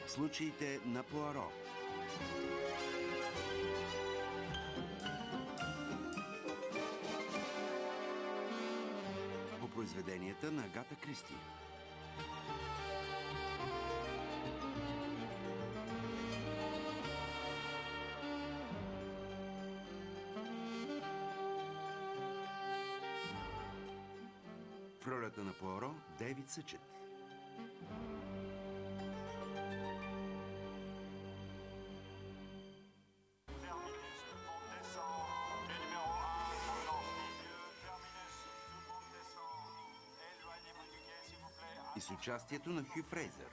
Случаите на Пуаро. По произведенията на Агата Кристи. В ролята на Пуаро Дейвид Съчет. И с участието на Хю Фрейзър.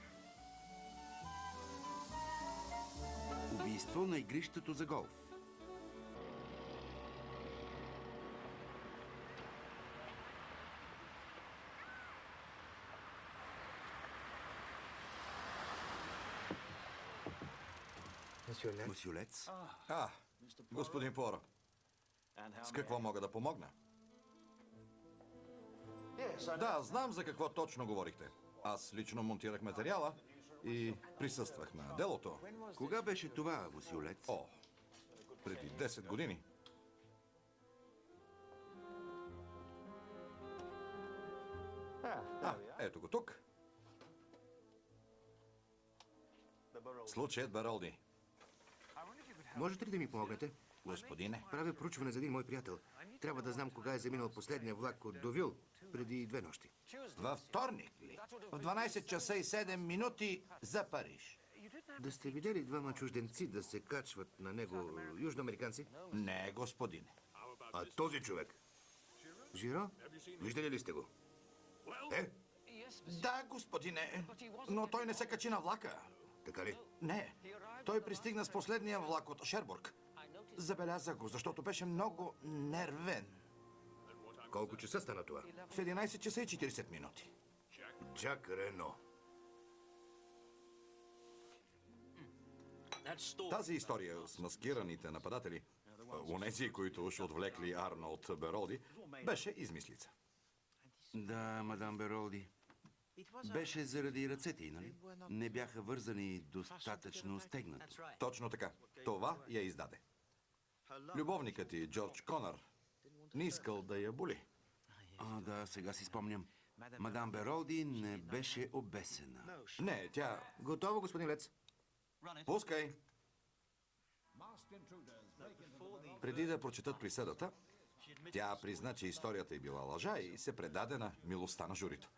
Убийство на игрището за голф. Мусюлец. Господин Пуаро, с какво мога да помогна? Да, знам за какво точно говорихте. Аз лично монтирах материала и присъствах на делото. Кога беше това, Мусюлец? Преди 10 години. Ето го тук. Случаят Беролди. Можете ли да ми помогнете? Господине. Правя проучване за един мой приятел. Трябва да знам кога е заминал последния влак от Довил преди 2 нощи. Във вторник ли? В 12 часа и 7 минути за Париж. Да сте видели двама чужденци да се качват на него, южноамериканци? Не, господине. А този човек? Жиро? Виждали ли сте го? Да, господине, но той не се качи на влака. Така ли? Не, той пристигна с последния влак от Шербург. Забелязах го, защото беше много нервен. Колко часа стана това? В 11 часа и 40 минути. Жак Рено. Тази история с маскираните нападатели, онези, които уж отвлекли Арнолд Беролди, беше измислица. Да, мадам Беролди. Беше заради ръцете й, нали? Не бяха вързани достатъчно стегнато. Точно така. Това я издаде. Любовникът ти, Джордж Конър, не искал да я боли. Да, сега си спомням. Мадам Беролди не беше обесена. Не, тя... Готово, господин Лец. Пускай! Преди да прочетат присъдата, тя призна, че историята й била лъжа и се предаде на милостта на журито.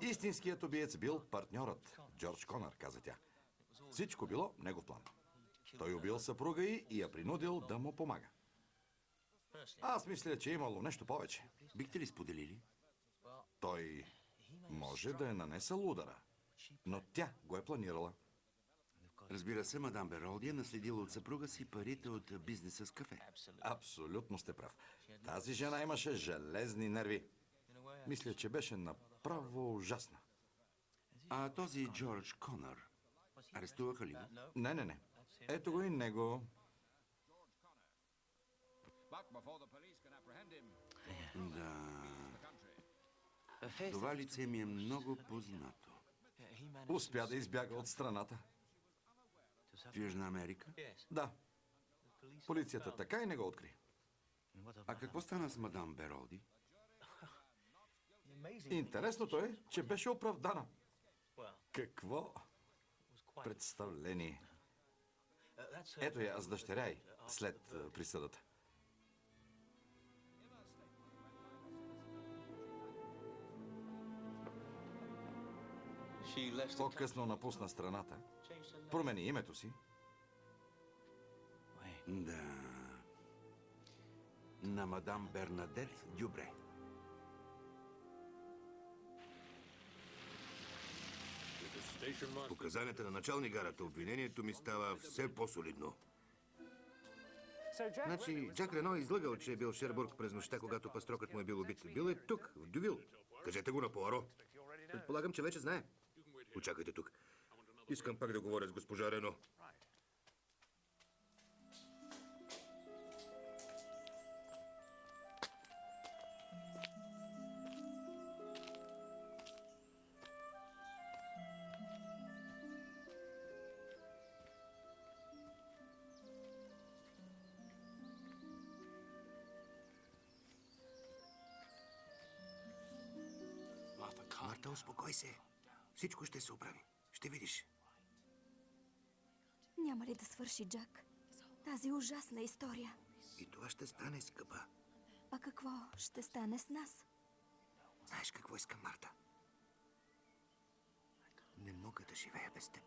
Истинският убиец бил партньорът, Джордж Конър, каза тя. Всичко било негов план. Той убил съпруга й и я принудил да му помага. Аз мисля, че е имало нещо повече. Бихте ли споделили? Той може да е нанесъл удара, но тя го е планирала. Разбира се, мадам Беролди е наследила от съпруга си парите от бизнеса с кафе. Абсолютно сте прав. Тази жена имаше железни нерви. Мисля, че беше направо ужасна. А този Джордж Конър, арестуваха ли го? Не. Ето го и него. Да. Това лице ми е много познато. Успя да избяга от страната. В Южна Америка? Да. Полицията така и не го откри. А какво стана с мадам Беролди? Интересното е, че беше оправдана. Какво представление. Ето я с дъщеря й след присъдата. По-късно напусна страната. Промени името си. Да. На мадам Бернадет Дюбре. С показанията на начални гарата обвинението ми става все по-солидно. Значи, Жак Рено е излъгал, че е бил в Шербург през нощта, когато пастрокът му е бил убит. Бил е тук, в Дювил. Кажете го на Пуаро. Предполагам, че вече знае. Очакайте тук. Искам пак да говоря с госпожа Рено. успокой се. Всичко ще се оправи. Ще видиш. Няма ли да свърши, Джак? Тази ужасна история. И това ще стане, скъпа. А какво ще стане с нас? Знаеш какво искам, Марта? Не мога да живея без теб.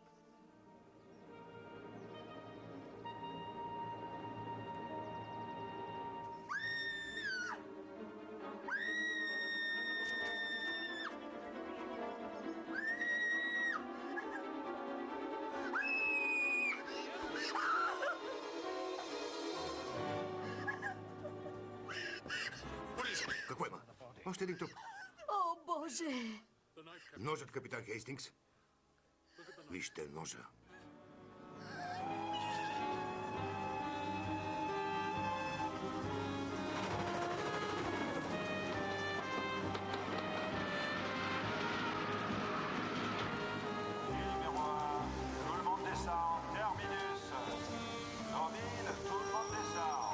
Какво има? Още един труп. О, Боже! Ножът, капитан Хейстингс. Вижте ножа. Numéro 1, tout le monde descend. Terminus. Normine, tout le monde descend.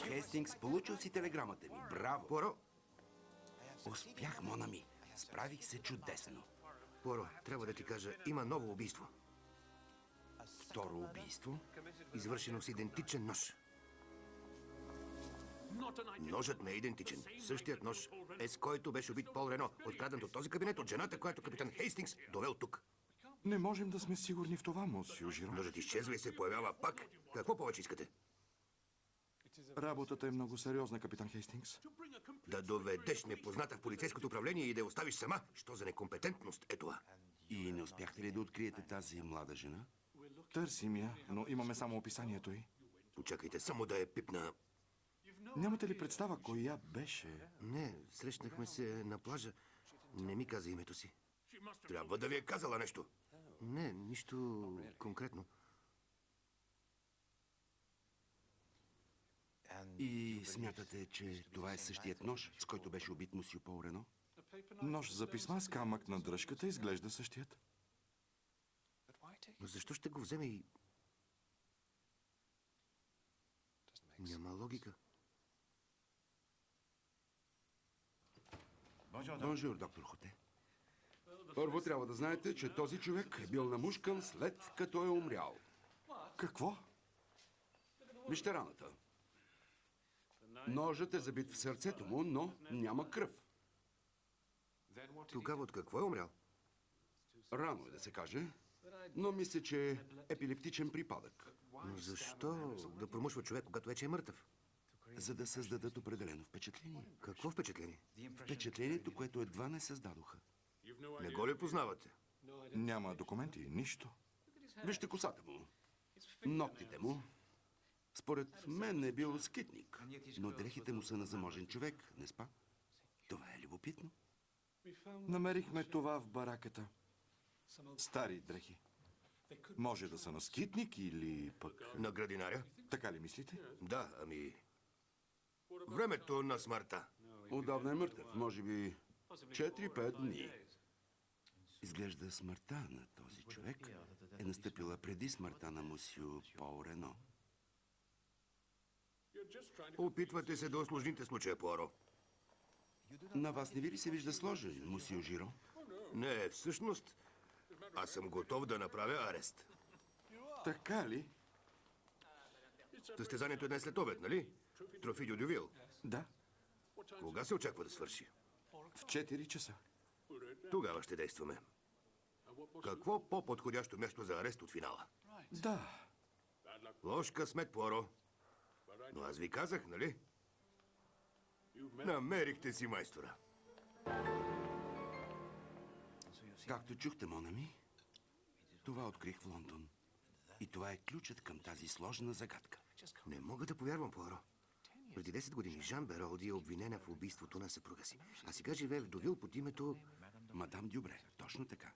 Хейстингс, получил си телеграмата ми. Браво! Пуаро, Успях, Монами. Справих се чудесно. Пуаро, трябва да ти кажа, има ново убийство. Второ убийство? Извършено с идентичен нож. Ножът не е идентичен. Същият нож е с който беше убит Пол Рено, откраднат от този кабинет от жената, която капитан Хейстингс довел тук. Не можем да сме сигурни в това, мосио Жиро. Ножът изчезва и се появява пак. Какво повече искате? Работата е много сериозна, капитан Хейстингс. Да доведеш непозната в полицейското управление и да я оставиш сама? Що за некомпетентност е това? И не успяхте ли да откриете тази млада жена? Търсим я, но имаме само описанието й. Почакайте само да я пипна. Нямате ли представа коя беше? Не, срещнахме се на плажа. Не ми каза името си. Трябва да ви е казала нещо. Не, нищо конкретно. И смятате, че това е същият нож, с който беше убит мусио Пол Рено? Нож за писма с камък на дръжката изглежда същият. Но защо ще го вземе и... Няма логика. Бонжур, доктор Хоте. Първо трябва да знаете, че този човек е бил намушкан след като е умрял. Какво? Вижте раната. Ножът е забит в сърцето му, но няма кръв. Тогава от какво е умрял? Рано е да се каже, но мисля, че е епилептичен припадък. Но защо да промушва човек, когато вече е мъртъв? За да създадат определено впечатление. Какво впечатление? Впечатлението, което едва не създадоха. Не го ли познавате? Няма документи, нищо. Вижте косата му, ногтите му. Според мен е бил скитник, но дрехите му са на заможен човек, не спа? Това е любопитно. Намерихме това в бараката. Стари дрехи. Може да са на скитник или пък... На градинаря? Така ли мислите? Да, ами... Времето на смъртта. Отдавна е мъртъв, може би 4-5 дни. Изглежда смъртта на този човек е настъпила преди смъртта на мусио Пол Рено. Опитвате се да осложните случая, Пуаро. На вас не ви ли се вижда сложен, мусио Жиро? Не, всъщност, аз съм готов да направя арест. Така ли? Състезанието е днес след обед, нали? Трофи Дюдювил. Да. Кога се очаква да свърши? В 4 часа. Тогава ще действаме. Какво по-подходящо място за арест от финала? Да. Лош късмет, Пуаро. Но аз ви казах, нали? Намерихте си майстора. Както чухте, Монами, това открих в Лондон. И това е ключът към тази сложна загадка. Не мога да повярвам, Пуаро. Преди 10 години Жан Беролди е обвинена в убийството на съпруга си. А сега живее в Довил под името... Мадам Дюбре, точно така.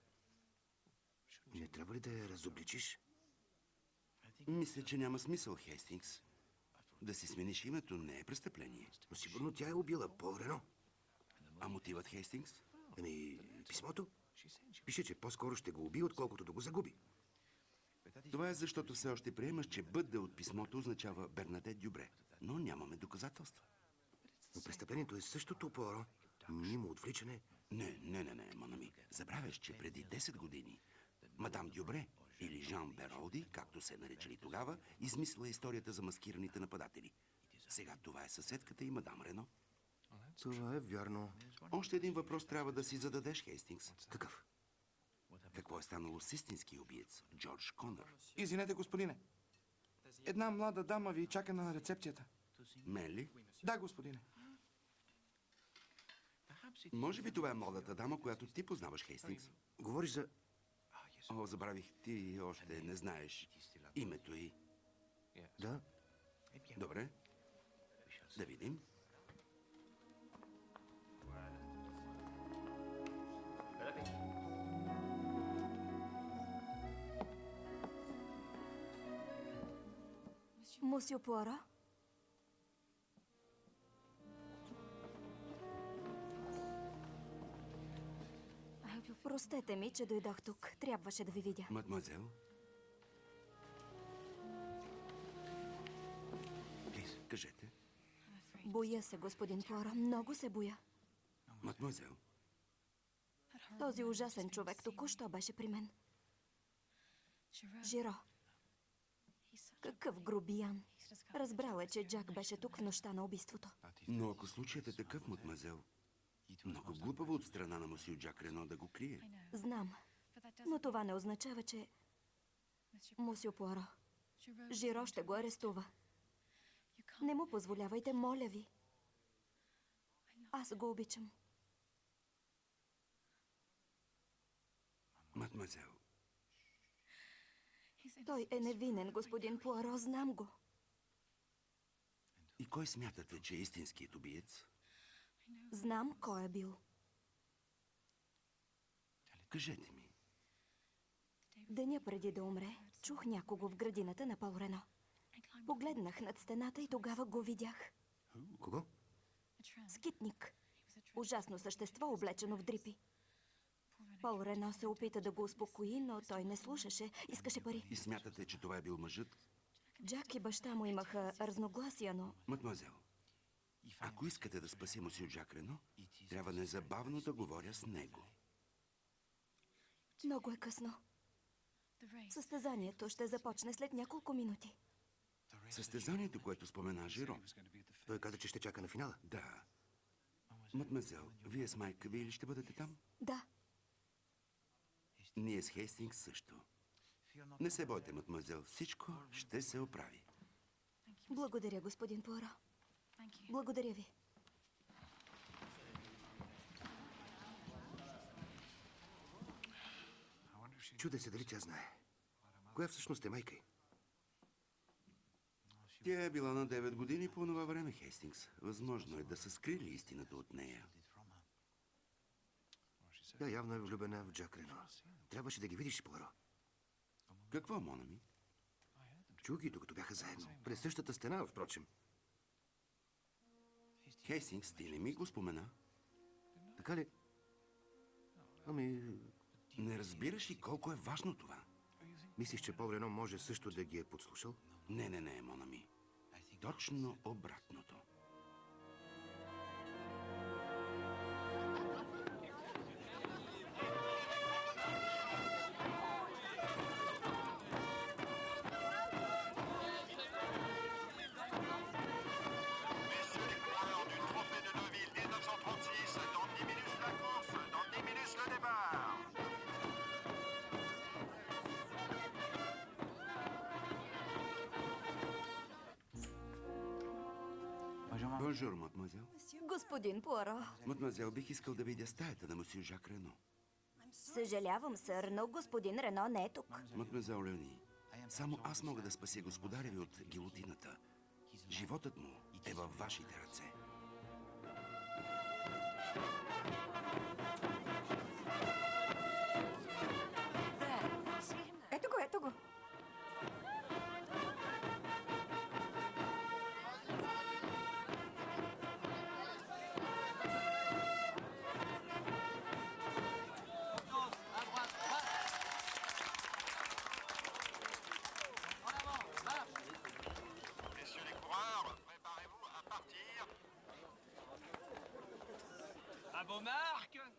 Не трябва ли да я разобличиш? Мисля, че няма смисъл, Хейстингс. Да си смениш името не е престъпление. Но сигурно тя е убила Пол Рено. А мотивът, Хейстингс? Ами, писмото? Пише, че по-скоро ще го уби, отколкото да го загуби. Това е защото все още приемаш, че бъдда от писмото означава Бернадет Дюбре. Но нямаме доказателства. Но престъплението е същото, Пуаро. Мимо отвличане. Не, Монами. Забравяш, че преди 10 години мадам Дюбре или Жан Беролди, както се наричали тогава, измислила историята за маскираните нападатели. Сега това е съседката и мадам Рено. Това е вярно. Още един въпрос трябва да си зададеш, Хейстингс. Какъв? Какво е станало с истинския убиец, Джордж Конър? Извинете, господине. Една млада дама ви чака на рецепцията. Мен ли? Да, господине. Може би това е младата дама, която ти познаваш, Хейстингс? Говориш за... О, забравих, ти още не знаеш името й. Да? Добре. Да видим. Мусио Пуаро? Простете ми, че дойдох тук. Трябваше да ви видя. Мадемуазел? Кажете. Боя се, господин Пуаро. Много се боя. Мадемуазел? Този ужасен човек току-що беше при мен. Жиро. Какъв грубиян. Разбрал е, че Джак беше тук в нощта на убийството. Но ако случаят е такъв, мадемуазел, много глупаво от страна на мусио Джак Рено да го крие. Знам. Но това не означава, че... Мусио Пуаро, Жиро ще го арестува. Не му позволявайте, моля ви. Аз го обичам. Мадемуазел, Той е невинен, господин Пуаро, знам го. и кой смятате, че е истинският убиец? Знам кой е бил. Кажете ми. Деня преди да умре, чух някого в градината на Пол Рено. Погледнах над стената и тогава го видях. Кого? Скитник. Ужасно същество, облечено в дрипи. Пол Рено се опита да го успокои, но той не слушаше. Искаше пари. И смятате, че това е бил мъжът? Джак и баща му имаха разногласия, но... Мадемуазел, ако искате да спаси мусио Джак Рено, трябва незабавно да говоря с него. Много е късно. Състезанието ще започне след няколко минути. Състезанието, което спомена Жиро. Той каза, че ще чака на финала. Да. Мадемуазел, вие с майка ви ли ще бъдете там? Да. Ние с Хейстингс също. Не се бойте, мадемуазел, всичко ще се оправи. Благодаря, господин Пуаро. Благодаря ви. Чудя се дали тя знае. Коя всъщност е майка й? Тя е била на 9 години по това време, Хейстингс. Възможно е да са скрили истината от нея. Тя явно е влюбена в Джак Рено. Трябваше да ги видиш, Пуаро. Какво, Монами? Чух ги, докато бяха заедно. През същата стена, впрочем. Хейстингс, ти не ми го спомена. Така ли? Ами, Не разбираш ли колко е важно това? мислиш, че Пол Рено може също да ги е подслушал? Не, Монами. Точно обратното. Бонжур, мадемуазел. Господин Пуаро, Мадемуазел, бих искал да видя стаята на мусио Жак Рено. съжалявам, сър, но господин Рено не е тук. Мадемуазел Леони, само аз мога да спася господаря ви от гилотината. Животът му е във вашите ръце. Ето го.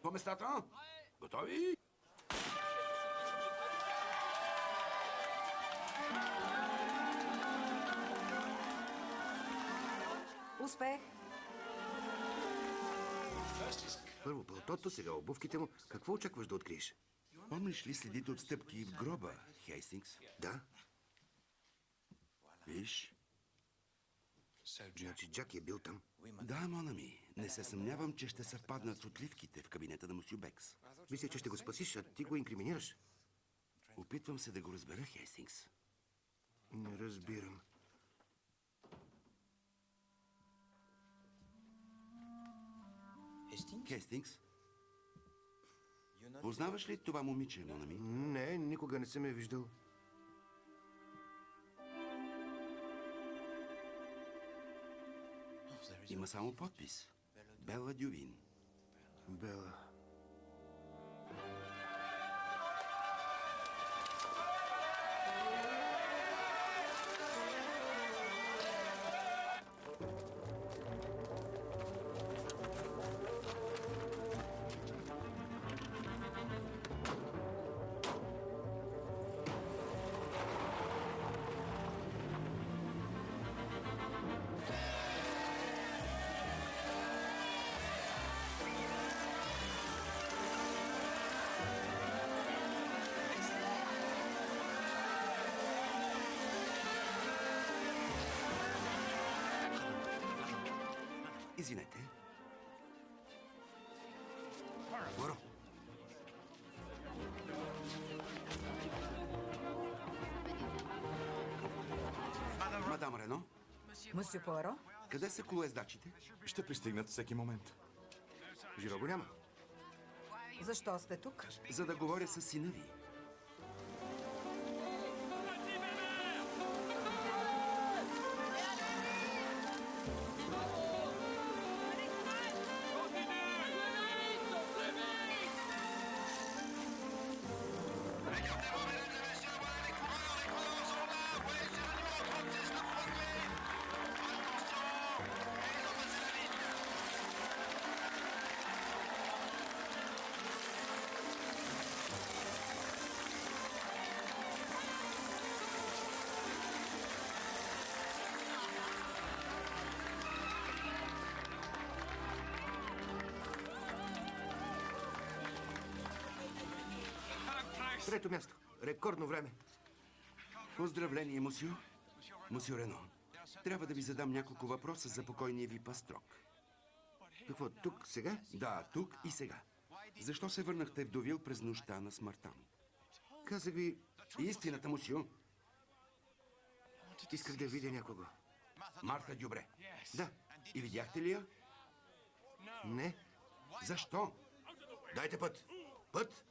По местата? Готови? Успех! Първо пълтото, сега обувките му. Какво очакваш да откриеш? Помниш ли следите от стъпки в гроба, Хейстингс? Да, Виж? значи Джак е бил там. Да, Монами. Не се съмнявам, че ще съвпаднат с отливките в кабинета на мусю Бекс. Мисля, че ще го спасиш, а ти го инкриминираш. Опитвам се да го разбера, Хейстингс. Не разбирам. Хейстингс? Познаваш ли това момиче, Монами? Не, никога не съм я виждал. Има само подпис. Бела Дювин. Бела. Извинете. Пуаро. Мадам Рено, Мусю Пуаро? къде са колоездачите? Ще пристигнат всеки момент. Жиро го няма. Защо сте тук? За да говоря с сина ви. Трето място. Рекордно време. Поздравление, мусю. Мусю Рено. Трябва да ви задам няколко въпроса за покойния ви пастрок. Какво, тук, сега? Да, тук и сега. Защо се върнахте в Довил през нощта на смъртта му? Казах ви, Истината, мусю. исках да видя някого. Марта Дюбре. Да. И видяхте ли я? Не. Защо? Дайте път. Път.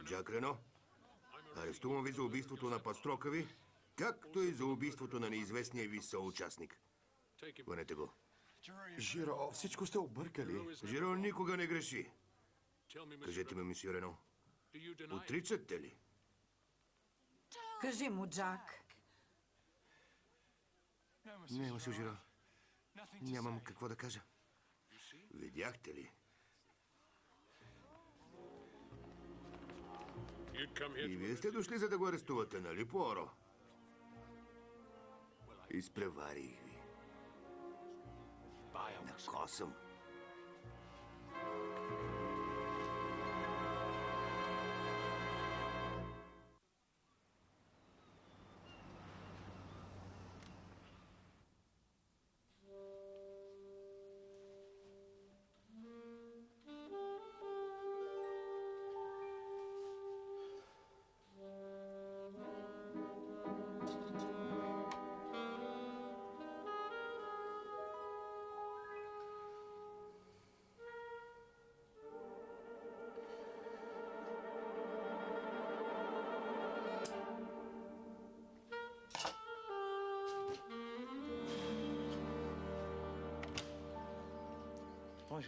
Джак Рено. Арестувам ви за убийството на пастрока ви, както и за убийството на неизвестния ви съучастник. Върнете го. Жиро, всичко сте объркали. Жиро никога не греши. Кажете ми, мисио Рено, отричате ли? Кажи му, Джак. Не, мисио Жиро. Нямам какво да кажа. Видяхте ли? И вие сте дошли, за да го арестувате, нали, Пуаро? Изпреварих ви. На косъм.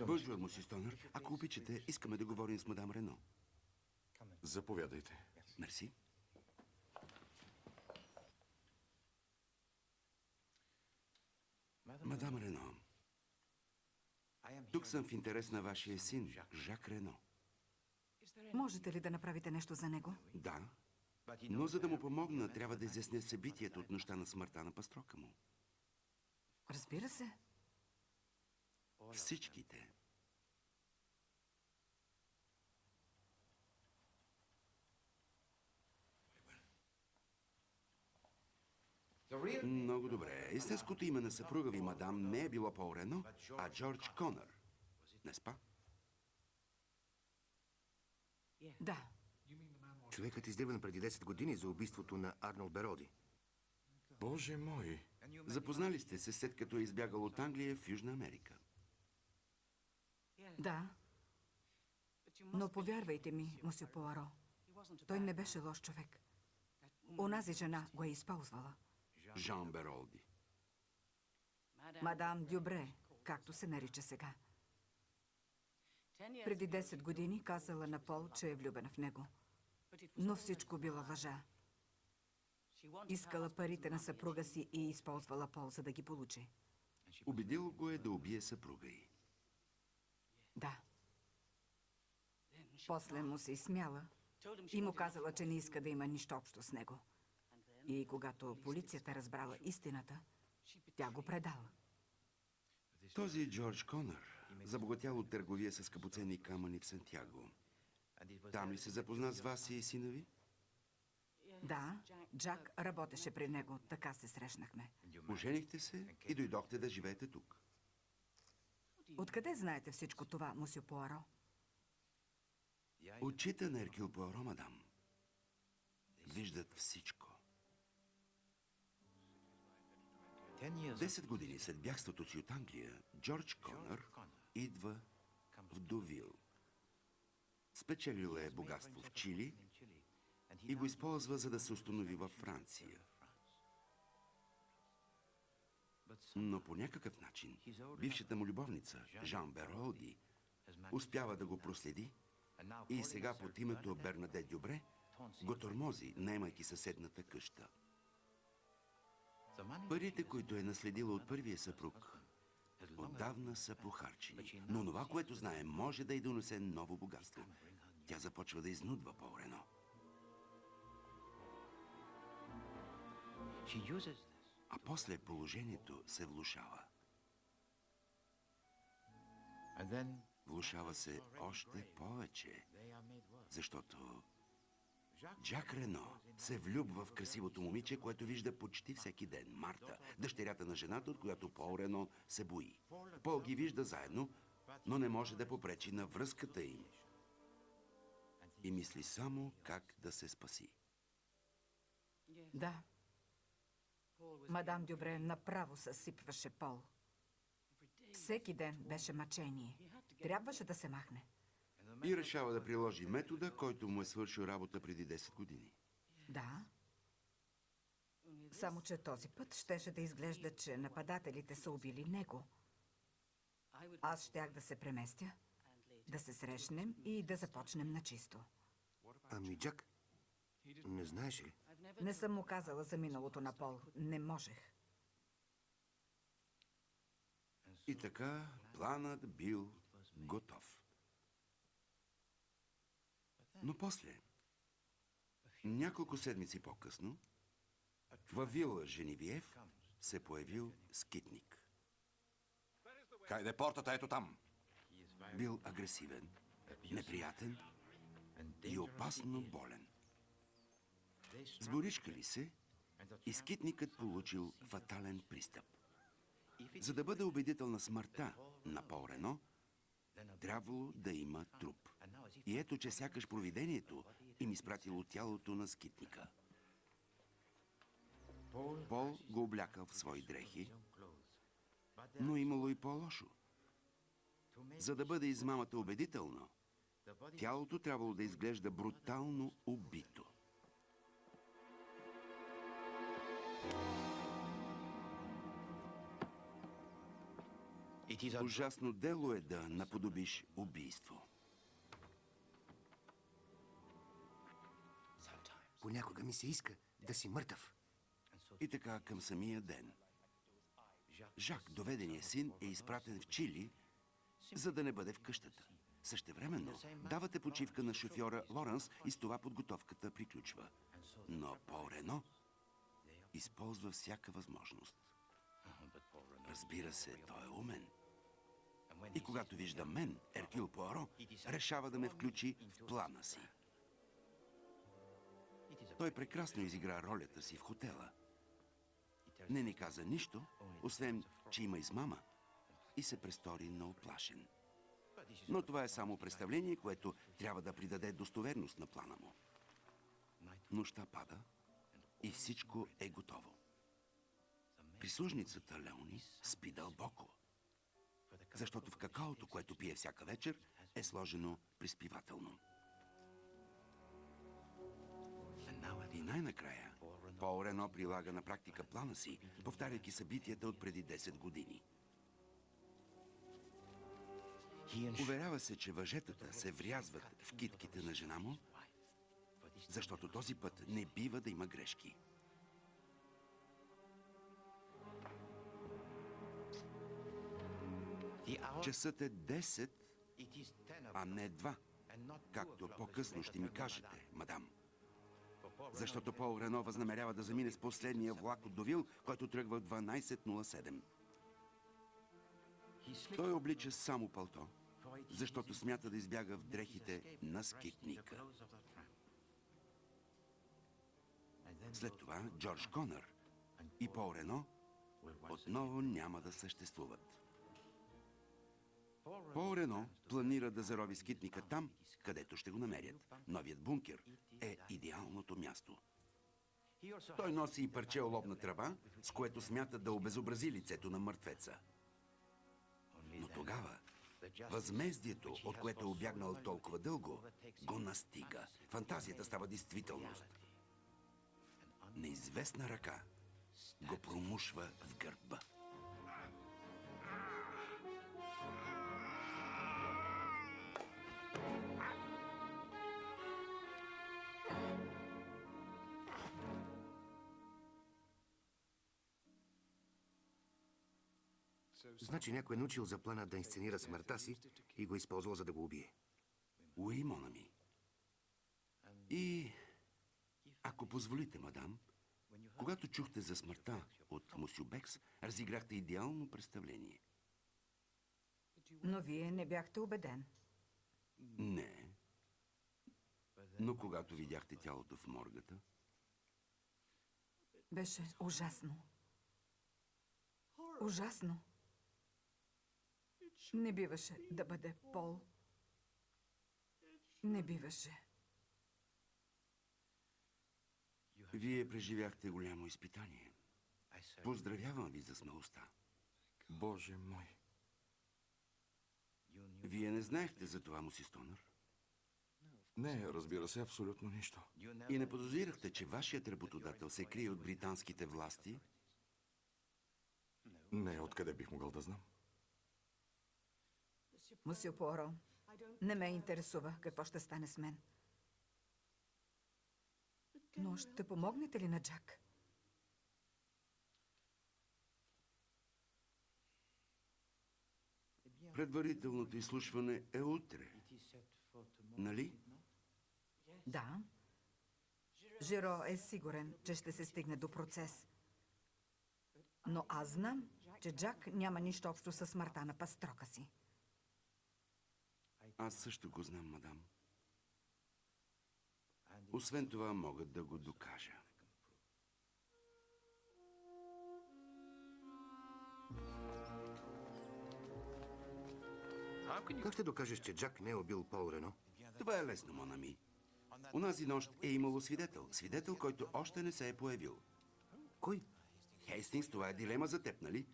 Бонжур, мусю Стонър. Ако обичате, искаме да говорим с мадам Рено. Заповядайте. Мерси. Мадам Рено, Тук съм в интерес на вашия син, Жак Рено. Можете ли да направите нещо за него? Да, но за да му помогна, трябва да изясня събитията от нощта на смъртта на пастрока му. Разбира се. Всичките. Много добре. Истинското име на съпруга ви, мадам, не е било Пол Рено, а Джордж Конър. Не спа? Да. Човекът издирван преди 10 години за убийството на Арнолд Бероди. Боже мой! Запознали сте се, след като е избягал от Англия в Южна Америка. Да. Но повярвайте ми, мусю Пуаро, той не беше лош човек. Онази жена го е използвала. Жан Беролди. Мадам Дюбре, както се нарича сега. Преди 10 години казала на Пол, че е влюбена в него. Но всичко била лъжа. Искала парите на съпруга си и използвала Пол, за да ги получи. Убедил го е да убие съпруга й. Да. После му се изсмяла и му казала, че не иска да има нищо общо с него. И когато полицията разбрала истината, тя го предала. Този Джордж Конър забогатял от търговия с скъпоценни камъни в Сантяго. Там ли се запозна с вас и сина ви? Да, Джак работеше при него, така се срещнахме. Оженихте се и дойдохте да живеете тук. Откъде знаете всичко това, мусю Пуаро? Очите на Еркюл Пуаро, мадам, виждат всичко. 10 години след бягството си от Англия, Джордж Конър идва в Довил. Спечелил е богатство в Чили и го използва, за да се установи във Франция. Но по някакъв начин бившата му любовница, Жан Беролди, успява да го проследи и сега под името Бернадет Дюбре го тормози, наемайки съседната къща. Парите, които е наследила от първия съпруг, отдавна са похарчени. Но това, което знае, може да й донесе ново богатство. Тя започва да изнудва Пол Рено. А после положението се влушава. Влушава се още повече, защото Жак Рено се влюбва в красивото момиче, което вижда почти всеки ден. Марта, дъщерята на жената, от която Пол Рено се бои. Пол ги вижда заедно, но не може да попречи на връзката им. И мисли само как да се спаси. Да. Мадам Дюбре направо съсипваше Пол. Всеки ден беше мъчение. Трябваше да се махне. И решава да приложи метода, който му е свършил работа преди 10 години. Да. Само че този път щеше да изглежда, че нападателите са убили него. Аз щях да се преместя, да се срещнем и да започнем на чисто. Ами, Джак, не знаеш ли? Не съм му казала за миналото на Пол. Не можех. И така планът бил готов. Но после, няколко седмици по-късно, във вила Женевиев се появил скитник. Хайде портата, ето там! Бил агресивен, неприятен и опасно болен. Сборичкали се и скитникът получил фатален пристъп. За да бъде убедител на смъртта на Пол Рено, трябвало да има труп. И ето, че сякаш провидението им изпратило тялото на скитника. Пол го облякал в свои дрехи, но имало и по-лошо. За да бъде измамата убедително, тялото трябвало да изглежда брутално убито. Ужасно дело е да наподобиш убийство. Понякога ми се иска да си мъртъв. И така към самия ден. Жак, доведения син, е изпратен в Чили за да не бъде в къщата. Същевременно давате почивка на шофьора Лоренс и с това подготовката приключва. Но Пол Рено използва всяка възможност. Разбира се, той е умен. И когато вижда мен, Еркюл Пуаро, решава да ме включи в плана си. Той прекрасно изигра ролята си в хотела. Не ни каза нищо, освен, че има измама, и се престори наоплашен. Но това е само представление, което трябва да придаде достоверност на плана му. Нощта пада и всичко е готово. Прислужницата Леони спи дълбоко, защото в какаото, което пие всяка вечер, е сложено приспивателно. И най-накрая Пол Рено прилага на практика плана си, повтаряйки събитията от преди 10 години. Уверява се, че въжетата се врязват в китките на жена му, защото този път не бива да има грешки. Часът е 10, а не 2, както по-късно ще ми кажете, мадам. Защото Пол Рено възнамерява да замине с последния влак от Довил, който тръгва в 12:07. Той облича само палто, защото смята да избяга в дрехите на скитника. След това Джордж Конър и Пол Рено отново няма да съществуват. Пол Рено планира да зарови скитника там, където ще го намерят. Новият бункер е идеалното място. Той носи и парче оловна тръба, с което смята да обезобрази лицето на мъртвеца. Но тогава възмездието, от което е обягнал толкова дълго, го настига. Фантазията става действителност. Неизвестна ръка го промушва в гърба. Значи някой е научил за плана да инсценира смъртта си и го използвал, за да го убие. Уи, монами. И ако позволите, мадам, когато чухте за смъртта от Мусю Бекс, разиграхте идеално представление. Но вие не бяхте убеден. Не. Но когато видяхте тялото в моргата, Беше ужасно. Ужасно. Не биваше да бъде Пол. Не биваше. вие преживяхте голямо изпитание. Поздравявам ви за смелостта. Боже мой. Вие не знаехте за това, Муси Стонър? Не, разбира се, абсолютно нищо. И не подозирахте, че вашият работодател се крие от британските власти? Не, откъде бих могъл да знам? Мусио Пуаро, не ме интересува какво ще стане с мен. Но ще помогнете ли на Джак? Предварителното изслушване е утре. Нали? Да. Жиро е сигурен, че ще се стигне до процес. Но аз знам, че Джак няма нищо общо с смъртта на пастрока си. Аз също го знам, мадам. Освен това, мога да го докажа. Как ще докажеш, че Джак не е убил Пол Рено? Това е лесно, монами. Унази нощ е имало свидетел. Свидетел, който още не се е появил. Кой? Хейстингс, това е дилема за теб, нали?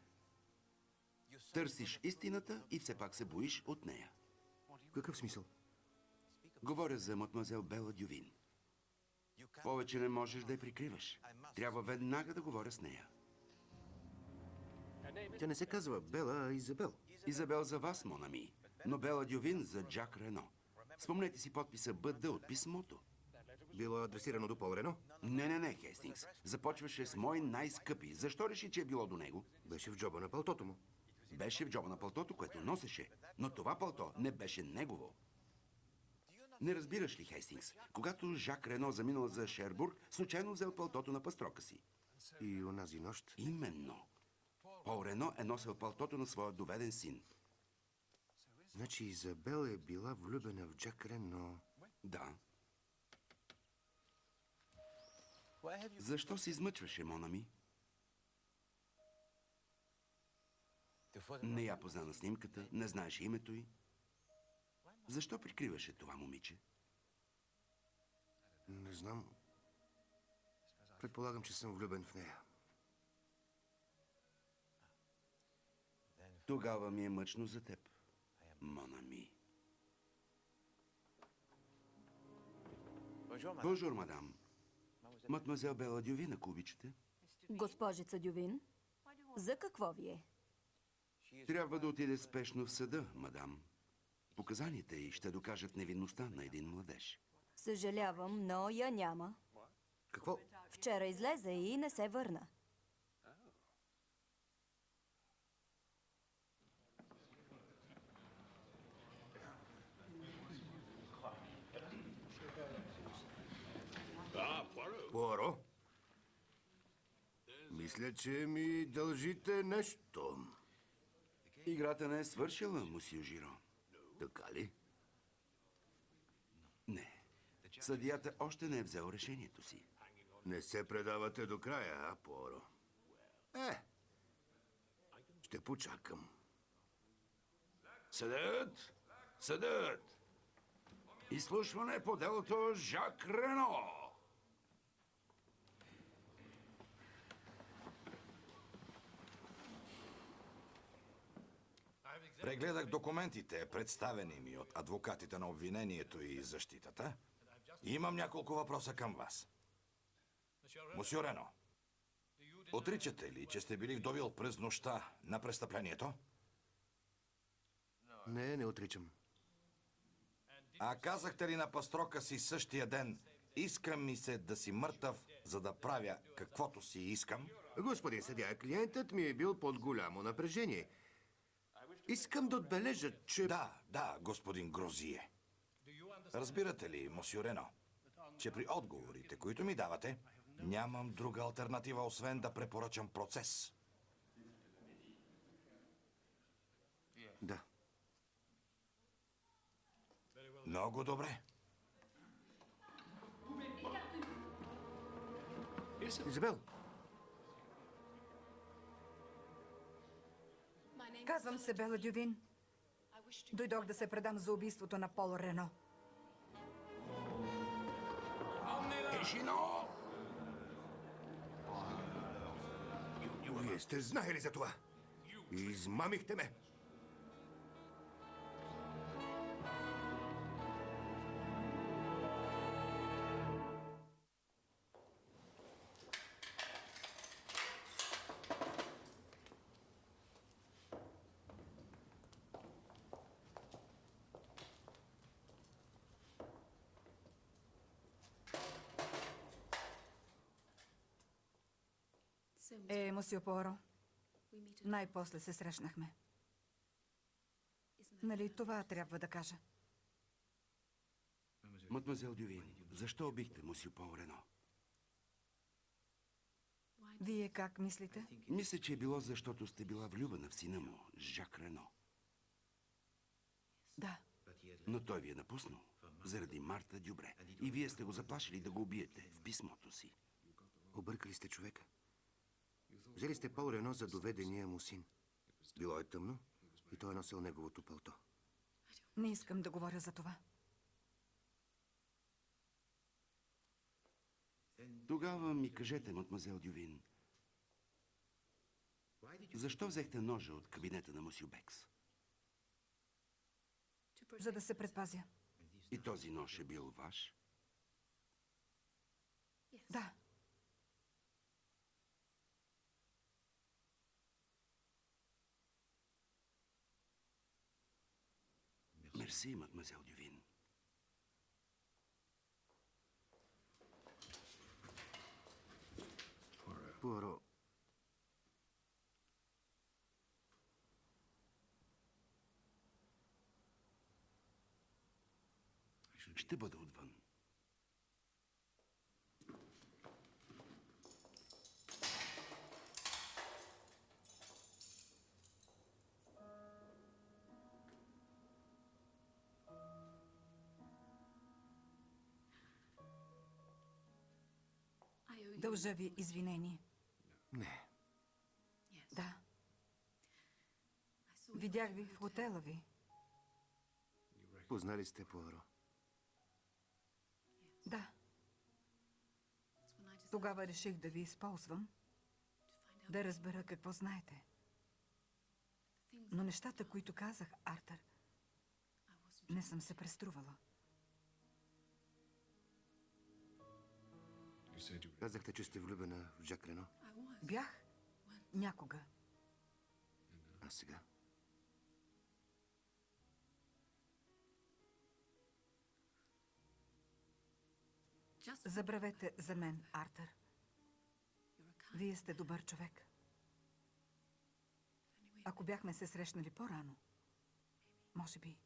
Търсиш истината и все пак се боиш от нея. В какъв смисъл? Говоря за мадемуазел Бела Дювин. Повече не можеш да я прикриваш. Трябва веднага да говоря с нея. Тя не се казва Бела, а Изабел. Изабел за вас, монами, но Бела Дювин за Джак Рено. Спомнете си подписа БД от писмото. Било адресирано до Пол Рено? Не, Хейстингс. Започваше с мой най-скъпи. Защо реши, че е било до него? Беше в джоба на палтото му. Беше в джоба на пълтото, което носеше, но това пълто не беше негово. Не разбираш ли, Хейстингс? Когато Жак Рено заминал за Шербург, случайно взел пълтото на пастрока си. И онази нощ? Именно. Пол Рено е носил пълтото на своя доведен син. Значи Изабел е била влюбена в Жак Рено. Да. Защо се измъчваше, Монами? Не я позна на снимката, не знаеше името й. Защо прикриваше това момиче? Не знам. Предполагам, че съм влюбен в нея. Тогава ми е мъчно за теб, Монами. Бонжур, мадам. Мадмазел Бела Дювин, ако обичате. Госпожица Дювин, за какво ви е? Трябва да отиде спешно в съда, мадам. Показанията й ще докажат невинността на един младеж. Съжалявам, но я няма. Какво? Вчера излезе и не се върна. Пуаро? Мисля, че ми дължите нещо. Играта не е свършила, мусио Жиро. Така ли? Не. Съдията още не е взел решението си. Не се предавате до края, а, Пуаро? Ще почакам. Съдът! Съдът! Изслушване по делото Жак Рено! Прегледах документите, представени ми от адвокатите на обвинението и защитата. И имам няколко въпроса към вас. Мусьо Рено, отричате ли, че сте били в Довил през нощта на престъплението? Не отричам. А казахте ли на пастрока си същия ден: иска ми се да си мъртъв, за да правя каквото си искам? Господин съдия, клиентът ми е бил под голямо напрежение. Искам да отбележа, че... Да, господин Грозие. Разбирате ли, мусьо Рено, че при отговорите, които ми давате, нямам друга алтернатива, освен да препоръчам процес. Да. Много добре. Изабел, Казвам се Бела Дювин. Дойдох да се предам за убийството на Пол Рено. Ешино! вие сте знаели за това. Измамихте ме. Мусио Пуаро, най-после се срещнахме. Нали това трябва да кажа? Мадмазел Дювин, защо убихте мусио Пол Рено? Вие как мислите? Мисля, че е било защото сте била влюбена в сина му, Жак Рено. Да. Но той ви е напуснал заради Марта Дюбре. И вие сте го заплашили да го убиете в писмото си. Объркали сте човека. Взели сте Пол Рено за доведения му син. Било е тъмно и той е носил неговото пълто. Не искам да говоря за това. Тогава ми кажете, мадмазел Дювин, защо взехте ножа от кабинета на мусио Бекс? За да се предпазя. И този нож е бил ваш? Да. Мерси, мадмазел Дювин. Пуаро, Ще бъда отвън. Дължа ви извинение. Не. Да. Видях ви в хотела ви. Познали сте Пуаро? Да. Тогава реших да ви използвам, да разбера какво знаете. Но нещата, които казах, Артър, не съм се преструвала. Казахте, че сте влюбена в Жак Рено. Бях някога. А сега? Забравете за мен, Артър. Вие сте добър човек. Ако бяхме се срещнали по-рано, може би...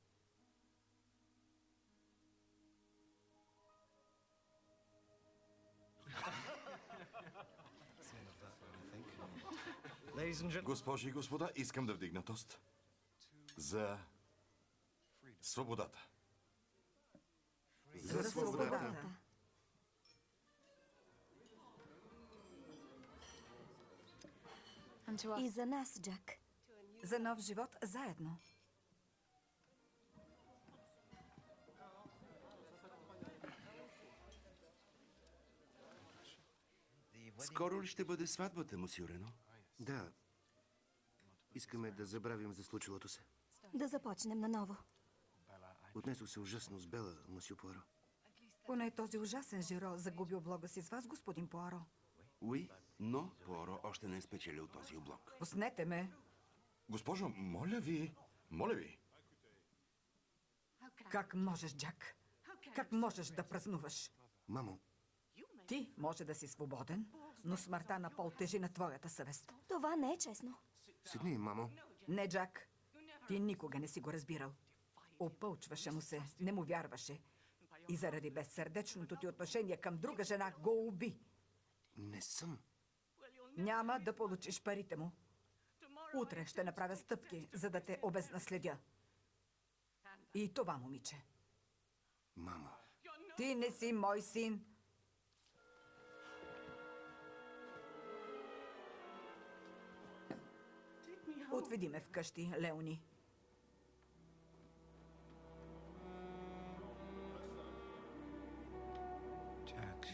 Госпожи и господа, искам да вдигна тост за свободата. За свободата. И за нас, Джак. За нов живот заедно. Скоро ли ще бъде сватбата, мусю Рено? Да. Искаме да забравим за случилото се. Да започнем наново. Отнесох се ужасно с Бела, мусю Пуаро. Поне този ужасен Жиро загуби облога си с вас, господин Пуаро. Уи, но Пуаро още не е спечелил този облог. Пуснете ме. Госпожо, моля ви, моля ви. Как можеш, Джак? Как можеш да празнуваш? Мамо, Ти може да си свободен, но смъртта на Пол тежи на твоята съвест. Това не е честно. седни, мамо. Не, Джак. Ти никога не си го разбирал. Опълчваше му се, не му вярваше. И заради безсърдечното ти отношение към друга жена го уби. Не съм. Няма да получиш парите му. Утре ще направя стъпки, за да те обезнаследя. И това, момиче. Мамо. Ти не си мой син. Отведи ме вкъщи, Леони.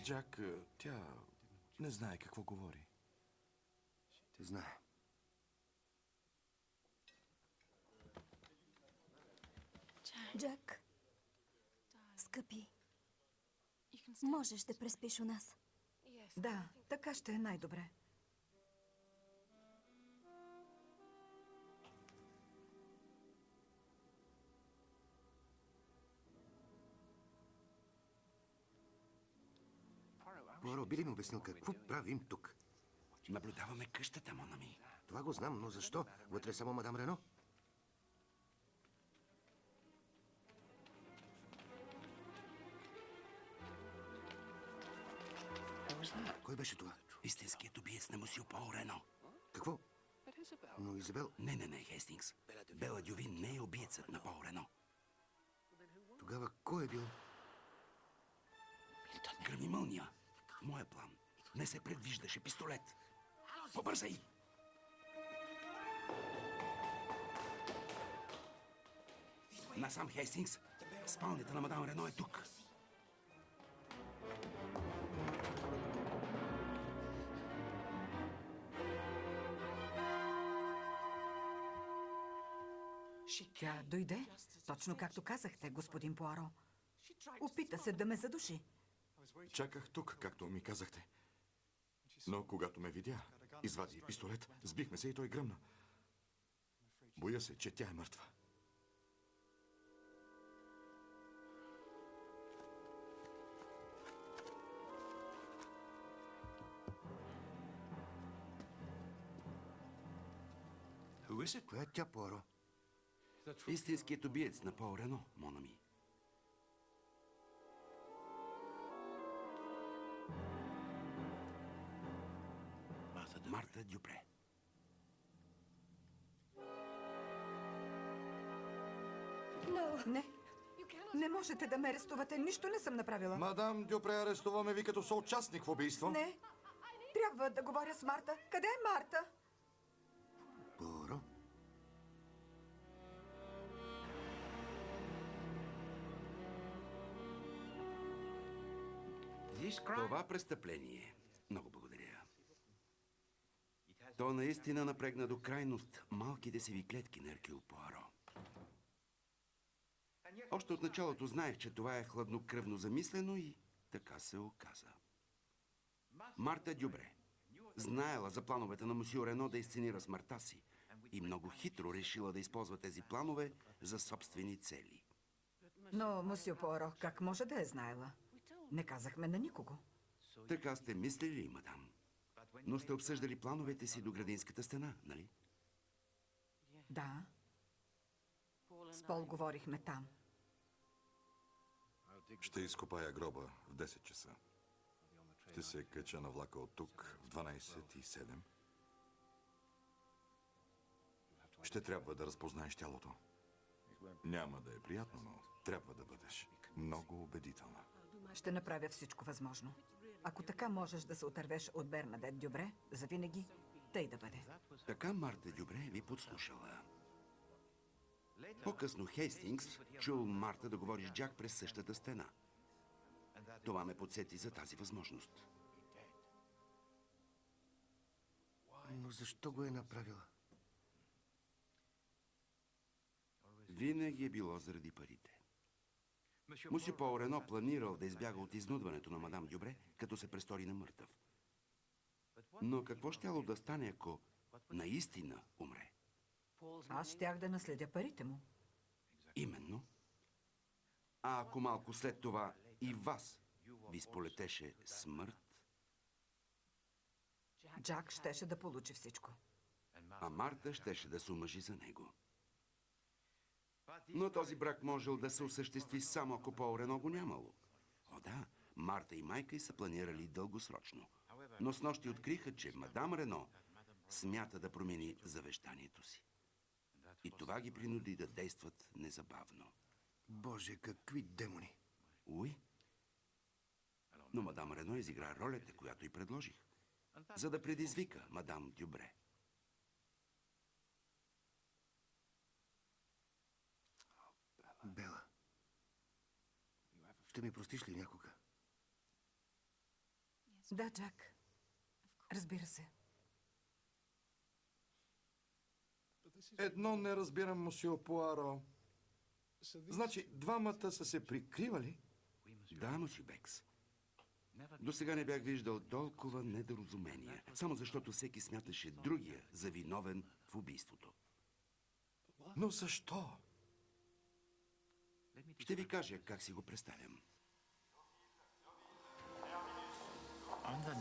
Джак, тя не знае какво говори. Знае. Джак, скъпи, можеш да преспиш у нас. Да, така ще е най-добре. Пуаро, би ли ми обяснил какво правим тук? Наблюдаваме къщата, Монами. Това го знам, но защо? Вътре само мадам Рено? Кой беше това? Истинският убиец на мусю Пол Рено. Какво? Но Изабел, Не, Хестингс. Бела Дювин не е убиецът на Пол Рено. тогава кой е бил? Гръмни мълния. В моя план не се предвиждаше пистолет. Побързай! Насам, Хестингс. Спалнята на мадам Рено е тук. Тя дойде, точно както казахте, господин Пуаро. Опита се да ме задуши. Чаках тук, както ми казахте. Но когато ме видя, извади пистолет, сбихме се и той гръмна. Боя се, че тя е мъртва. Коя е тя, Пуаро? Истинският убиец на Пол Рено, Монами. Марта Дюпре. Не. Не можете да ме арестувате. Нищо не съм направила. Мадам Дюпре, арестуваме ви като съучастник в убийство. Не. Трябва да говоря с Марта. Къде е Марта? Пуаро? Това престъпление, много благодаря. То наистина напрегна до крайност малките си ви клетки на Еркюл Пуаро. Още от началото знаех, че това е хладнокръвно замислено и така се оказа. Марта Дюбре знаела за плановете на мусио Рено да изценира смъртта си и много хитро решила да използва тези планове за собствени цели. Но, мусио Пуаро, как може да е знаела? Не казахме на никого. Така сте мислили, мадам. Но сте обсъждали плановете си до градинската стена, нали? Да. С Пол говорихме там. Ще изкопая гроба в 10 часа. Ще се кача на влака от тук в 12:07. Ще трябва да разпознаеш тялото. Няма да е приятно, но трябва да бъдеш много убедителна. Ще направя всичко възможно. Ако така можеш да се отървеш от Бернадет Дюбре, завинаги, тъй да бъде. Така Марта Дюбре ви подслушала. По-късно Хейстингс чул Марта да говори с Джак през същата стена. Това ме подсети за тази възможност. Но защо го е направила? Винаги е било заради парите. Мусио Пол Рено планирал да избяга от изнудването на мадам Дюбре, като се престори на мъртъв. Но какво щяло да стане, ако наистина умре? Аз щях да наследя парите му. Именно. А ако малко след това и вас ви сполетеше смърт, Джак щеше да получи всичко. а Марта щеше да се омъжи за него. Но този брак можел да се осъществи само ако Пол Рено го нямало. О да, Марта и майка й са планирали дългосрочно. Но снощи откриха, че мадам Рено смята да промени завещанието си. И това ги принуди да действат незабавно. Боже, какви демони! Уй. Но мадам Рено изигра ролята, която й предложих, за да предизвика мадам Дюбре. Бела, ще ми простиш ли някога? Да, Джак. Разбира се. Едно не разбирам, мусио Пуаро. Значи, двамата са се прикривали? Да, мусио Бекс. До сега не бях виждал толкова недоразумения, само защото всеки смяташе другия за виновен в убийството. Но защо? Ще ви кажа как си го представям.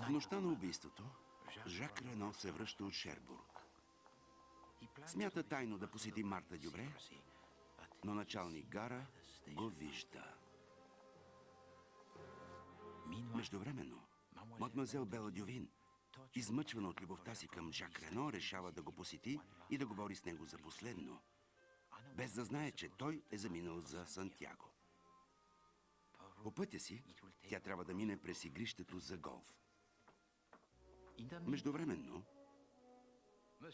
В нощта на убийството, Жак Рено се връща от Шербург. Смята тайно да посети Марта Дюбре, но началник Гара го вижда. Междувременно, мадмазел Бела Дювин, измъчвана от любовта си към Жак Рено, решава да го посети и да говори с него за последно, без да знае, че той е заминал за Сантяго. По пътя си, тя трябва да мине през игрището за голф. Междувременно,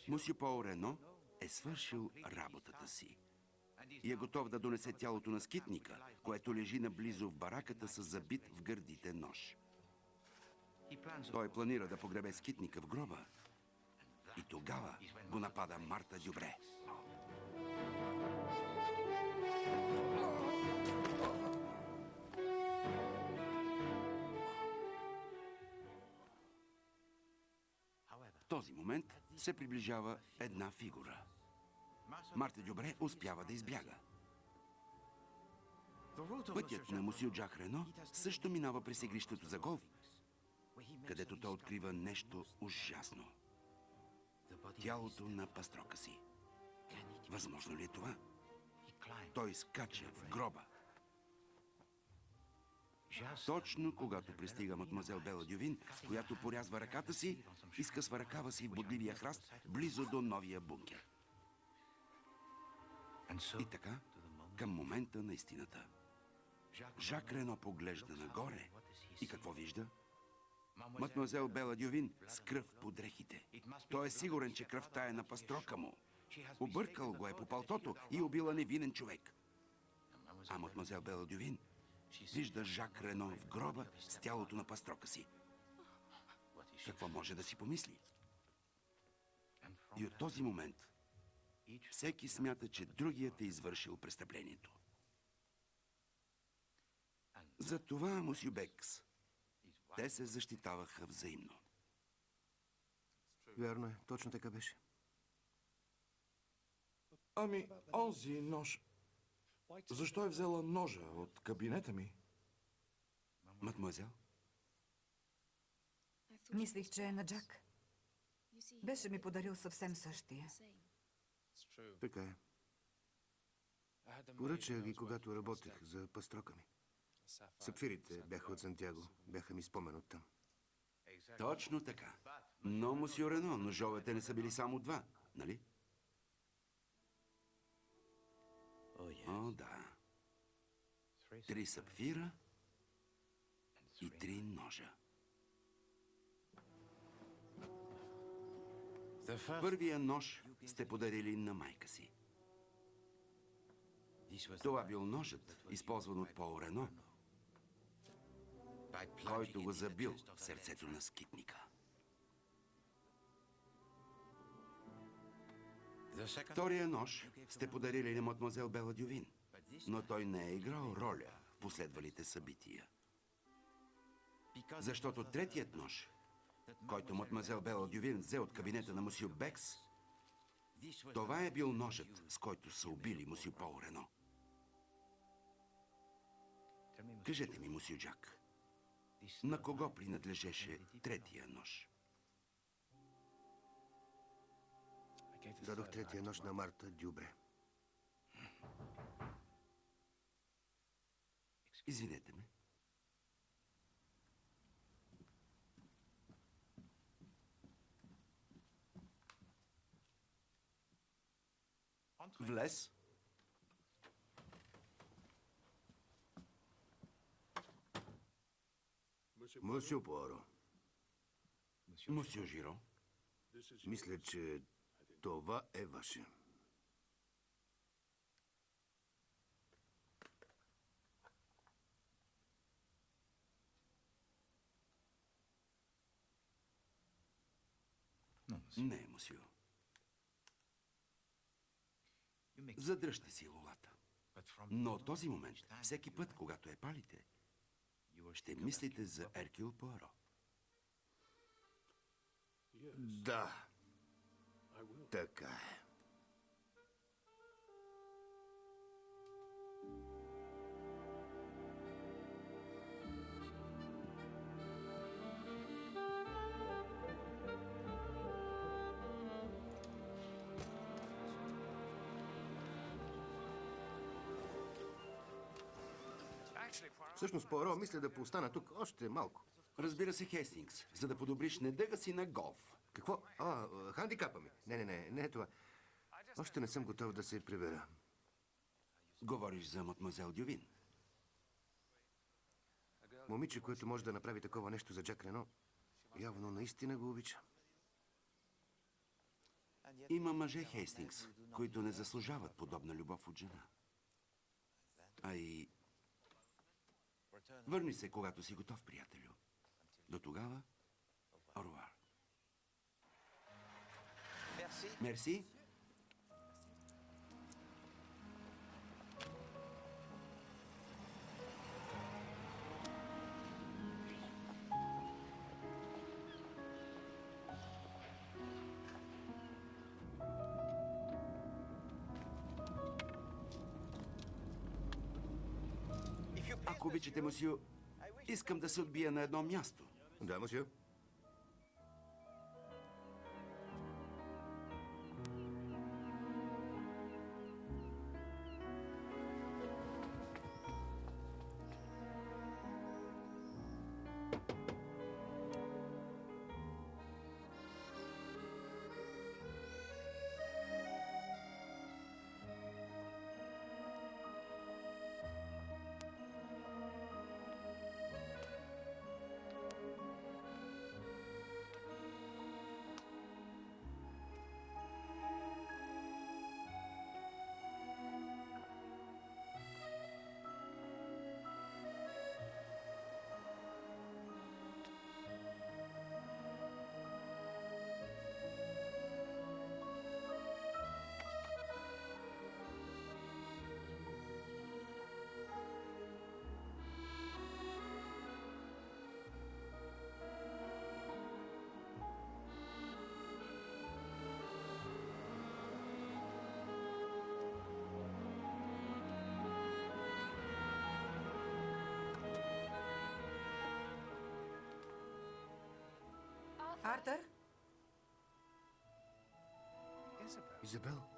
мусио Пол Рено е свършил работата си и е готов да донесе тялото на скитника, което лежи наблизо в бараката с забит в гърдите нож. Той планира да погребе скитника в гроба и тогава го напада Марта Дюбре. В този момент се приближава една фигура. Марта Дюбре успява да избяга. Пътят на мусио Жак Рено също минава през игрището за голф, където той открива нещо ужасно. Тялото на пастрока си. Възможно ли е това? Той скача в гроба. Точно когато пристига мадемуазел Бела Дювин, която порязва ръката си, изкъсва ръкава си в бодливия храст, близо до новия бункер. И така, към момента на истината. Жак Рено поглежда нагоре и какво вижда? Мадемуазел Бела Дювин с кръв по дрехите. Той е сигурен, че кръвта е на пастрока му. Объркал го е по палтото и убила невинен човек. А мадемуазел Бела Дювин вижда Жак Рено в гроба с тялото на пастрока си. Какво може да си помисли? И от този момент всеки смята, че другият е извършил престъплението. Затова, мусю Бекс, те се защитаваха взаимно. Вярно е, точно така беше. Ами, онзи нож... Защо е взела ножа от кабинета ми? Мадемуазел? Мислих, че е на Джак. Беше ми подарил съвсем същия. Така е. Поръчах ги, когато работех за пастрока ми. Сапфирите бяха от Сантяго. Бяха ми спомен от там. Точно така. Но, мусю Рено, ножовете не са били само два, нали? О, да. 3 сапфира и 3 ножа. Първия нож сте подарили на майка си. Това бил ножът, използван от Пол Рено, който го забил в сърцето на скитника. Втория нож сте подарили на мадемуазел Бела Дювин, но той не е играл роля в последвалите събития. Защото третият нож, който мадемуазел Бела Дювин взе от кабинета на мусю Бекс, това е бил ножът, с който са убили мусю Пол Рено. Кажете ми, мусю Жак, на кого принадлежеше третия нож? Дадох третия нож на Марта Дюбре. Извинете ме. Влез. Мусю Пуаро, Мусю Жиро. мисля, че това е ваше. Не, мусю. Задръжте си лулата. Но от този момент, всеки път, когато я палите, ще мислите за Еркюл Пуаро. Да, така е. Всъщност, Пуаро, мисля да поостана тук още малко. Разбира се, Хейстингс, за да подобриш недъга си на голф. Какво? Хандикапа ми. Не е това. Още не съм готов да се прибера. Говориш за мадемуазел Дювин. Момиче, което може да направи такова нещо за Жак Рено, явно наистина го обича. Има мъже, Хейстингс, които не заслужават подобна любов от жена. А и... Върни се, когато си готов, приятелю. До тогава, орувар. Мерси. Ако обичате, мусю, искам да се отбия на едно място. Да, мусю. Артър? Изабел.